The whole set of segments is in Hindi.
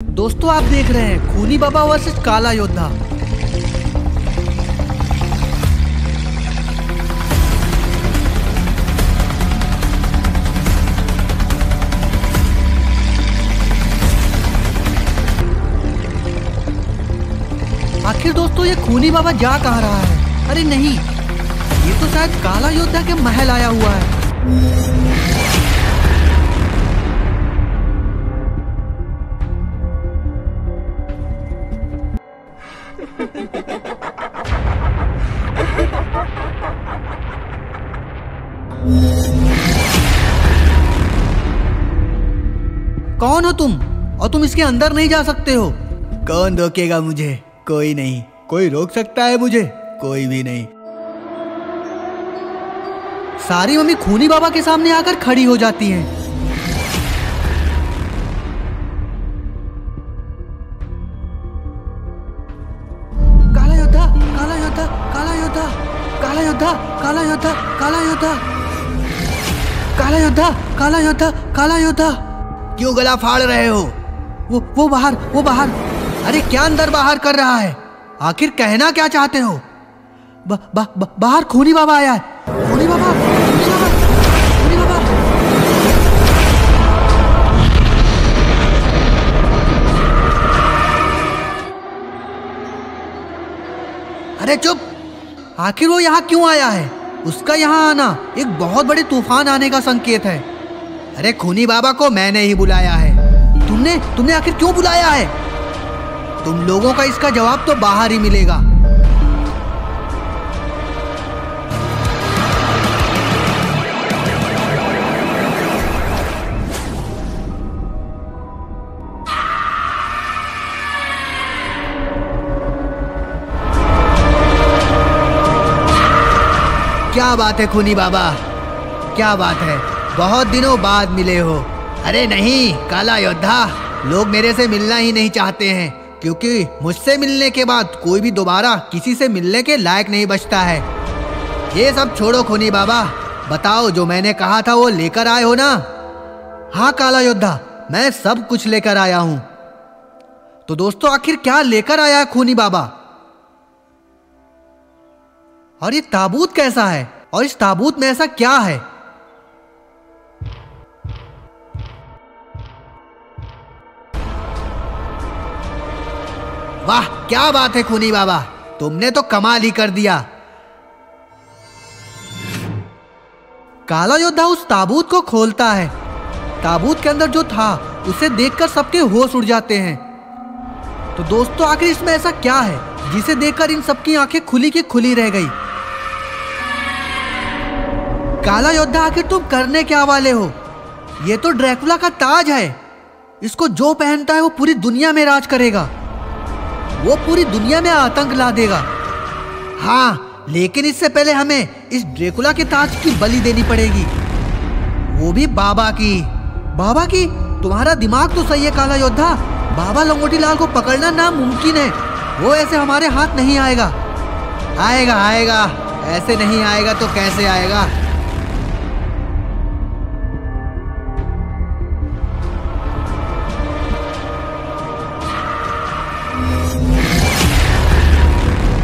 दोस्तों आप देख रहे हैं खूनी बाबा वर्सेस काला योद्धा। आखिर दोस्तों ये खूनी बाबा जा कहाँ रहा है? अरे नहीं, ये तो शायद काला योद्धा के महल आया हुआ है। कौन हो तुम? और तुम इसके अंदर नहीं जा सकते हो। कौन रोकेगा मुझे? कोई नहीं। कोई रोक सकता है मुझे? कोई भी नहीं। सारी मम्मी खूनी बाबा के सामने आकर खड़ी हो जाती हैं। काला योद्धा, काला योद्धा, काला योद्धा, काला योद्धा, काला योद्धा, काला योद्धा, काला योद्धा, काला योद्धा, काला योद्धा। क्यों गला फाड़ रहे हो? वो बाहर। अरे क्या अंदर बाहर कर रहा है? आखिर कहना क्या चाहते हो? बाहर खूनी बाबा आया है। खूनी बाबा, खूनी बाबा, खूनी बाबा। अरे चुप! आखिर वो यहाँ क्यों आया है? उसका यहाँ आना एक बहुत बड़े तूफान आने का संकेत है। अरे खूनी बाबा को मैंने ही बुलाया है। तुमने आखिर क्यों बुलाया है? तुम लोगों का इसका जवाब तो बाहर ही मिलेगा। क्या बात है खूनी बाबा, क्या बात है? बहुत दिनों बाद मिले हो। अरे नहीं काला योद्धा, लोग मेरे से मिलना ही नहीं चाहते हैं, क्योंकि मुझसे मिलने के बाद कोई भी दोबारा किसी से मिलने के लायक नहीं बचता है। ये सब छोड़ो खूनी बाबा, बताओ जो मैंने कहा था वो लेकर आए हो ना? हाँ काला योद्धा, मैं सब कुछ लेकर आया हूं। तो दोस्तों आखिर क्या लेकर आया है खूनी बाबा? और ये ताबूत कैसा है? और इस ताबूत में ऐसा क्या है? वाह क्या बात है खूनी बाबा, तुमने तो कमाल ही कर दिया। काला योद्धा उस ताबूत को खोलता है। ताबूत के अंदर जो था उसे देखकर सबके होश उड़ जाते हैं। तो दोस्तों आखिर इसमें ऐसा क्या है जिसे देखकर इन सबकी आंखें खुली की खुली रह गई? काला योद्धा आखिर तुम करने क्या वाले हो? ये तो ड्रैकुला का ताज है। इसको जो पहनता है वो पूरी दुनिया में राज करेगा। वो पूरी दुनिया में आतंक ला देगा। हाँ, लेकिन इससे पहले हमें इस ड्रैकुला के ताज की बलि देनी पड़ेगी, वो भी बाबा की। बाबा की? तुम्हारा दिमाग तो सही है काला योद्धा। बाबा लंगोटी लाल को पकड़ना नामुमकिन है। वो ऐसे हमारे हाथ नहीं आएगा। आएगा, ऐसे नहीं आएगा तो कैसे आएगा?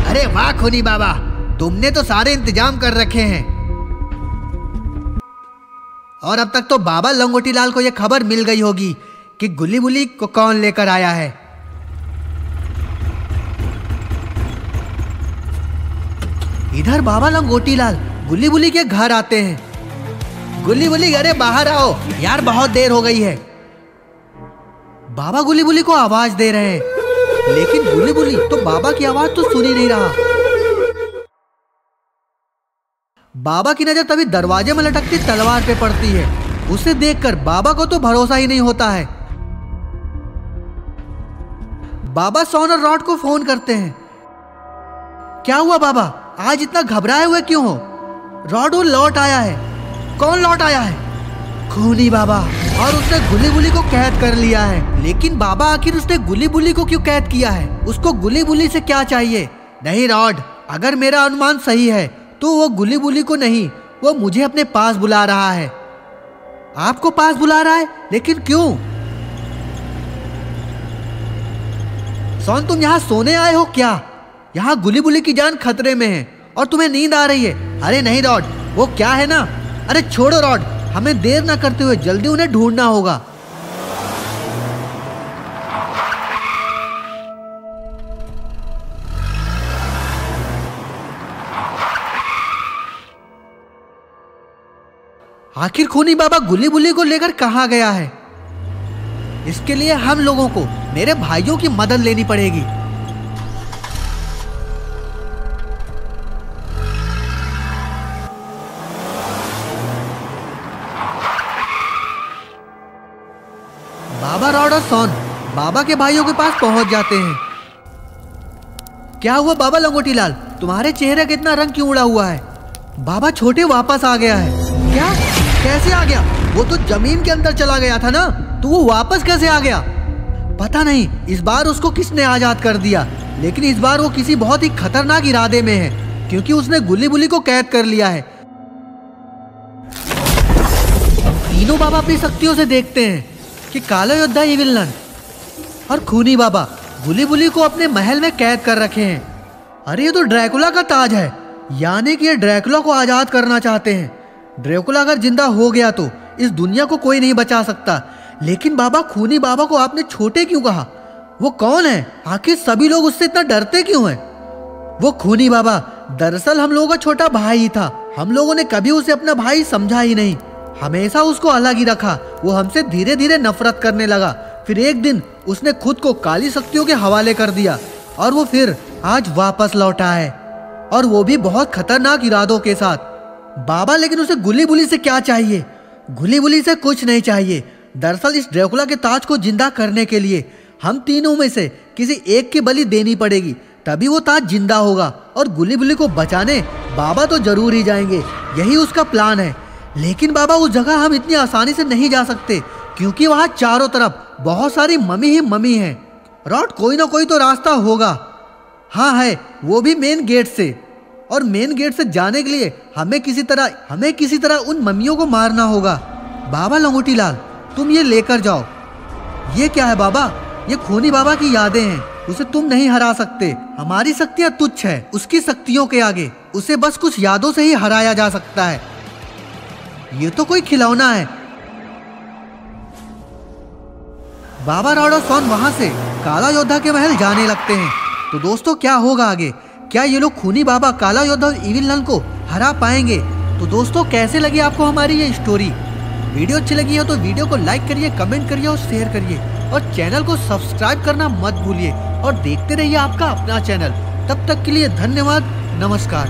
अरे वाह खूनी बाबा, तुमने तो सारे इंतजाम कर रखे हैं। और अब तक तो बाबा लंगोटी लाल को यह खबर मिल गई होगी कि गुल्ली बुल्ली को कौन लेकर आया है। इधर बाबा लंगोटी लाल गुल्ली बुल्ली के घर आते हैं। गुल्ली बुल्ली अरे बाहर आओ यार, बहुत देर हो गई है। बाबा गुल्ली बुल्ली को आवाज दे रहे हैं, लेकिन गुल्ली बुल्ली तो बाबा की आवाज तो सुन ही नहीं रहा। बाबा की नजर तभी दरवाजे में लटकती तलवार पे पड़ती है। उसे देखकर बाबा को तो भरोसा ही नहीं होता है। बाबा सोनर रॉड को फोन करते हैं। क्या हुआ बाबा, आज इतना घबराए हुए क्यों हो? रॉड वो लौट आया है। कौन लौट आया है? खूनी बाबा, और उसने गुल्ली बुल्ली को कैद कर लिया है। लेकिन बाबा आखिर उसने गुल्ली बुल्ली को क्यों कैद किया है? उसको गुल्ली बुल्ली से क्या चाहिए? नहीं रॉड, अगर मेरा अनुमान सही है तो वो गुल्ली बुल्ली को नहीं, वो मुझे अपने पास बुला रहा है। आपको पास बुला रहा है? लेकिन क्यों? सोन तुम यहाँ सोने आए हो क्या? यहाँ गुली बुली की जान खतरे में है और तुम्हें नींद आ रही है। अरे नहीं रॉड, वो क्या है ना, अरे छोड़ो रॉड, हमें देर ना करते हुए जल्दी उन्हें ढूंढना होगा। आखिर खूनी बाबा गुली बुली को लेकर कहाँ गया है? इसके लिए हम लोगों को मेरे भाइयों की मदद लेनी पड़ेगी। बाबा रॉड और सोन बाबा के भाइयों के पास पहुंच जाते हैं। क्या हुआ बाबा लंगोटी लाल, तुम्हारे चेहरे का इतना रंग क्यों उड़ा हुआ है? बाबा छोटे वापस आ गया है। क्या? कैसे आ गया? वो तो जमीन के अंदर चला गया था ना, तो वो वापस कैसे आ गया? पता नहीं इस बार उसको किसने आजाद कर दिया, लेकिन इस बार वो किसी बहुत ही खतरनाक इरादे में है, क्योंकि उसने गुली बुली को कैद कर लिया है। तीनों बाबा अपनी शक्तियों से देखते हैं कि काला योद्धा इविल नन और खूनी बाबा गुली बुली को अपने महल में कैद कर रखे हैं। अरे ये तो ड्रैकुला का ताज है, यानी कि ये ड्रैकुला को आजाद करना चाहते हैं। ड्रैकुला अगर जिंदा हो गया तो इस दुनिया को कोई नहीं बचा सकता। लेकिन बाबा खूनी बाबा को आपने छोटे क्यों कहा? वो कौन है? आखिर सभी लोग उससे इतना डरते क्यों हैं? वो खूनी बाबा दरअसल हम लोगों का छोटा भाई ही था। हम लोगों ने कभी उसे अपना भाई समझा ही नहीं, हमेशा उसको अलग ही रखा। वो हमसे धीरे धीरे नफरत करने लगा। फिर एक दिन उसने खुद को काली शक्तियों के हवाले कर दिया और वो फिर आज वापस लौटा है, और वो भी बहुत खतरनाक इरादों के साथ। बाबा लेकिन उसे गुली बुली से क्या चाहिए? गुली बुली से कुछ नहीं चाहिए। दरअसल इस ड्रैकुला के ताज को जिंदा करने के लिए हम तीनों में से किसी एक की बलि देनी पड़ेगी, तभी वो ताज जिंदा होगा। और गुली बुली को बचाने बाबा तो जरूर ही जाएंगे, यही उसका प्लान है। लेकिन बाबा उस जगह हम इतनी आसानी से नहीं जा सकते, क्योंकि वहां चारों तरफ बहुत सारी मम्मी ही मम्मी है। रॉड कोई ना कोई तो रास्ता होगा। हाँ है, वो भी मेन गेट से। और मेन गेट से जाने के लिए हमें किसी तरह उन मम्मियों को मारना होगा। बाबा लंगोटी लाल तुम ये लेकर जाओ। ये क्या है बाबा? ये खूनी बाबा की यादें हैं, उसे तुम नहीं हरा सकते। हमारी शक्तियां तुच्छ है उसकी शक्तियों के आगे। उसे बस कुछ यादों से ही हराया जा सकता है। ये तो कोई खिलौना है। बाबा रॉड और सोन वहां से काला योद्धा के महल जाने लगते हैं। तो दोस्तों क्या होगा आगे? क्या ये लोग खूनी बाबा, काला योद्धा और इविल नन को हरा पाएंगे? तो दोस्तों कैसे लगी आपको हमारी ये स्टोरी? वीडियो अच्छी लगी हो तो वीडियो को लाइक करिए, कमेंट करिए और शेयर करिए, और चैनल को सब्सक्राइब करना मत भूलिए। और देखते रहिए आपका अपना चैनल। तब तक के लिए धन्यवाद, नमस्कार।